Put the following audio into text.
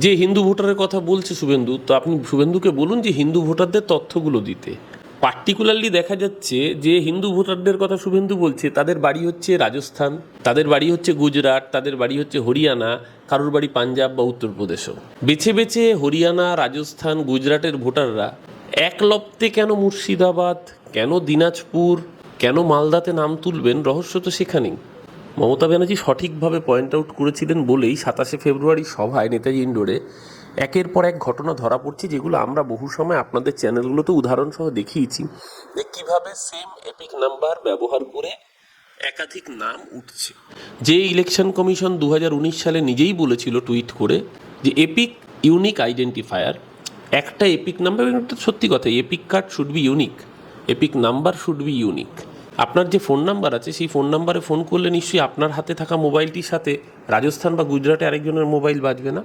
যে হিন্দু ভোটারের কথা বলছে শুভেন্দু, তো আপনি শুভেন্দুকে বলুন যে হিন্দু ভোটারদের তথ্যগুলো দিতে। পার্টিকুলারলি দেখা যাচ্ছে যে হিন্দু ভোটারদের কথা শুভেন্দু বলছে তাদের বাড়ি হচ্ছে রাজস্থান, তাদের বাড়ি হচ্ছে গুজরাট, তাদের বাড়ি হচ্ছে হরিয়ানা, কারোর বাড়ি পাঞ্জাব বা উত্তরপ্রদেশও। বেছে বেছে হরিয়ানা, রাজস্থান, গুজরাটের ভোটাররা এক লপ্তে কেন মুর্শিদাবাদ, কেন দিনাজপুর, কেন মালদাতে নাম তুলবেন, রহস্য তো সেখানেই। মমতা ব্যানার্জি সঠিকভাবে পয়েন্ট আউট করেছিলেন বলেই 27শে ফেব্রুয়ারি সভায় নেতাজি ইন্ডোরে একের পর এক ঘটনা ধরা পড়ছে, যেগুলো আমরা বহু সময় আপনাদের চ্যানেলগুলোতে উদাহরণসহ দেখিয়েছি যে কীভাবে সেম এপিক নাম্বার ব্যবহার করে একাধিক নাম উঠছে। যে ইলেকশন কমিশন 2019 সালে নিজেই বলেছিল টুইট করে যে এপিক ইউনিক আইডেন্টিফায়ার, একটা এপিক নাম্বার, সত্যি কথা, epic card should be unique, epic number should be unique. আপনার যে ফোন নাম্বার আছে সেই ফোন নাম্বারে ফোন করলে নিশ্চয়ই আপনার হাতে থাকা মোবাইলটির সাথে রাজস্থান বা গুজরাটে আরেকজনের মোবাইল বাজবে না।